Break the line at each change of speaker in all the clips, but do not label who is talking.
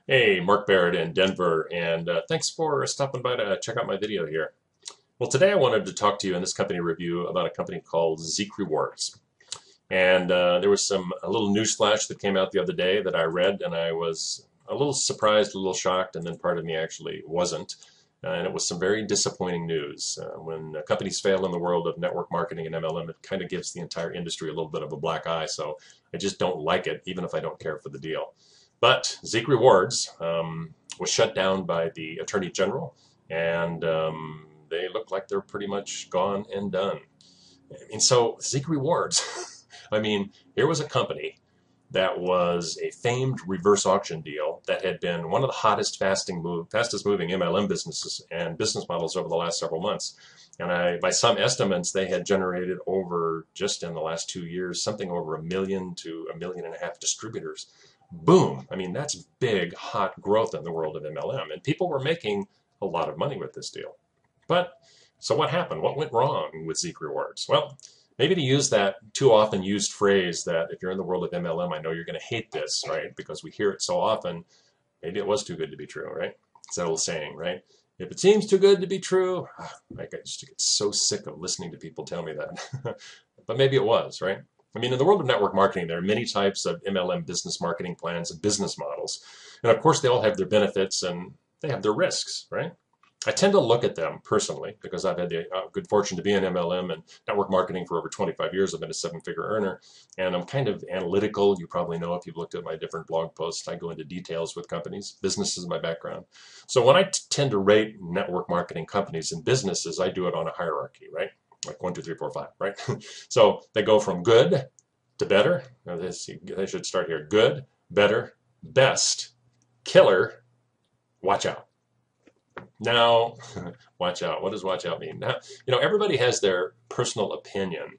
Hey, Mark Barrett in Denver, and thanks for stopping by to check out my video here. Well, today I wanted to talk to you in this company review about a company called Zeek Rewards. And there was a little news flash that came out the other day that I read, and I was a little surprised, a little shocked, and then part of me actually wasn't. And it was some very disappointing news. When companies fail in the world of network marketing and MLM, it kind of gives the entire industry a little bit of a black eye. So I just don't like it, even if I don't care for the deal. But Zeek Rewards was shut down by the Attorney General, and they look like they're pretty much gone and done. And so Zeek Rewards, I mean, here was a company that was a famed reverse auction deal that had been one of the hottest, fastest moving MLM businesses and business models over the last several months. And by some estimates, they had generated over, just in the last 2 years, something over 1 million to 1.5 million distributors. Boom. I mean, that's big, hot growth in the world of MLM. And people were making a lot of money with this deal. But so what happened? What went wrong with Zeek Rewards? Well, maybe to use that too often used phrase that if you're in the world of MLM, I know you're going to hate this, right? Because we hear it so often. Maybe it was too good to be true, right? It's that old saying, right? If it seems too good to be true, I just get so sick of listening to people tell me that. But maybe it was, right? I mean, in the world of network marketing, there are many types of MLM business marketing plans and business models. And of course, they all have their benefits and they have their risks, right? I tend to look at them personally because I've had the good fortune to be in MLM and network marketing for over 25 years. I've been a seven-figure earner, and I'm kind of analytical. You probably know if you've looked at my different blog posts. I go into details with companies. Business is my background. So when I tend to rate network marketing companies and businesses, I do it on a hierarchy, right? Like 1, 2, 3, 4, 5, right? So they go from good to better. Now they should start here. Good, better, best, killer, watch out. Now, watch out. What does watch out mean? Now, everybody has their personal opinion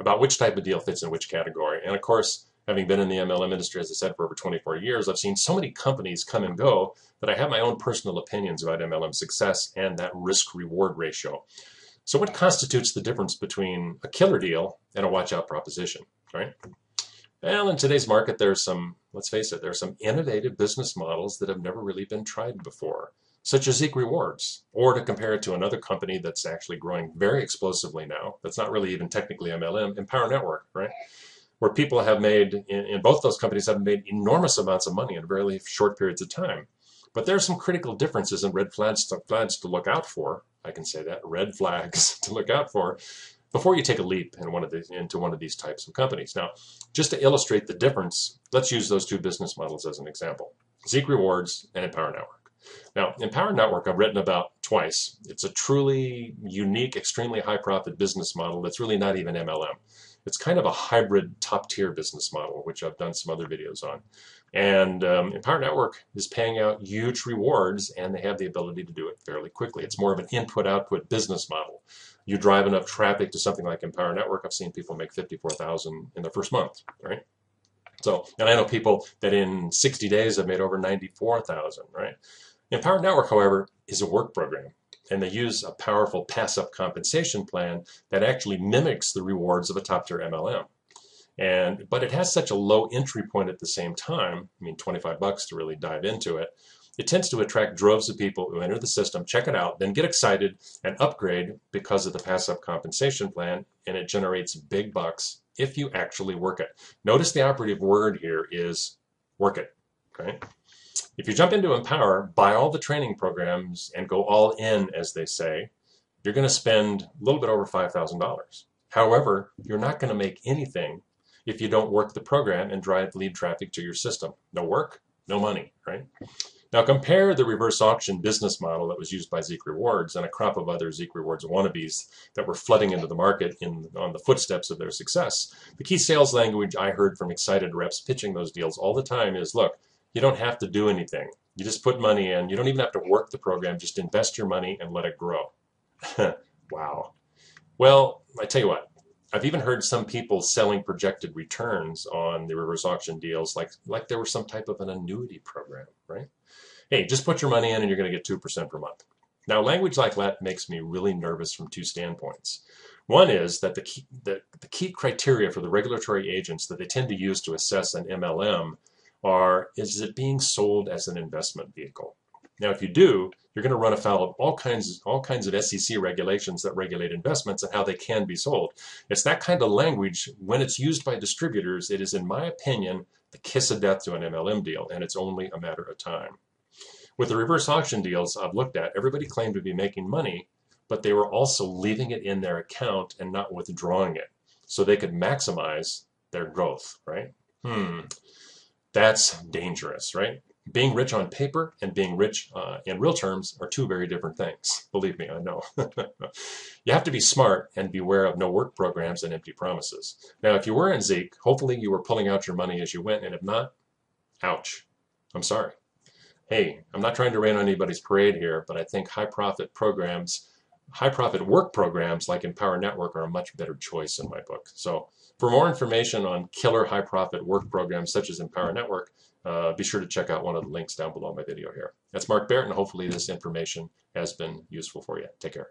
about which type of deal fits in which category. And of course, having been in the MLM industry, as I said, for over 24 years, I've seen so many companies come and go that I have my own personal opinions about MLM success and that risk-reward ratio. So what constitutes the difference between a killer deal and a watch out proposition, right? Well, in today's market, let's face it, there's some innovative business models that have never really been tried before, such as Zeek Rewards, or to compare it to another company that's actually growing very explosively now, that's not really even technically MLM, Empower Network, right? Where people have made, in both those companies, have made enormous amounts of money in very short periods of time. But there are some critical differences and red flags to look out for. I can say that, red flags to look out for before you take a leap into one of these types of companies. Now, just to illustrate the difference, let's use those two business models as an example. Zeek Rewards and Empower Network. Now, Empower Network I've written about twice. It's a truly unique, extremely high profit business model that's really not even MLM. It's kind of a hybrid top tier business model, which I've done some other videos on. And Empower Network is paying out huge rewards, and they have the ability to do it fairly quickly. It's more of an input-output business model. You drive enough traffic to something like Empower Network, I've seen people make $54,000 in their first month, right? So, and I know people that in 60 days have made over $94,000, right? Empower Network, however, is a work program, and they use a powerful pass-up compensation plan that actually mimics the rewards of a top-tier MLM. But it has such a low entry point at the same time, I mean, $25 to really dive into it. It tends to attract droves of people who enter the system, check it out, then get excited and upgrade because of the pass-up compensation plan, and it generates big bucks if you actually work it. Notice the operative word here is work it, okay? If you jump into Empower, buy all the training programs, and go all in, as they say, you're going to spend a little bit over $5,000. However, you're not going to make anything if you don't work the program and drive lead traffic to your system. No work, no money, right? Now compare the reverse auction business model that was used by Zeek Rewards and a crop of other Zeek Rewards wannabes that were flooding into the market on the footsteps of their success. The key sales language I heard from excited reps pitching those deals all the time is, look, you don't have to do anything. You just put money in. You don't even have to work the program. Just invest your money and let it grow. Wow. Well, I tell you what, I've even heard some people selling projected returns on the reverse auction deals like there was some type of an annuity program, right? Hey, just put your money in and you're going to get 2% per month. Now, language like that makes me really nervous from two standpoints. One is that the key criteria for the regulatory agents that they tend to use to assess an MLM is it being sold as an investment vehicle? Now, if you do, you're going to run afoul of all kinds of SEC regulations that regulate investments and how they can be sold. It's that kind of language. When it's used by distributors, it is, in my opinion, the kiss of death to an MLM deal, and it's only a matter of time. With the reverse auction deals I've looked at, everybody claimed to be making money, but they were also leaving it in their account and not withdrawing it so they could maximize their growth, right? That's dangerous, right? Being rich on paper and being rich in real terms are two very different things. Believe me, I know. You have to be smart and beware of no work programs and empty promises. Now, if you were in Zeek, hopefully you were pulling out your money as you went, and if not, ouch. I'm sorry. Hey, I'm not trying to rain on anybody's parade here, but I think high profit work programs like Empower Network are a much better choice in my book. So for more information on killer high profit work programs such as Empower Network, be sure to check out one of the links down below my video here. That's Mark Barrett, and hopefully this information has been useful for you. Take care.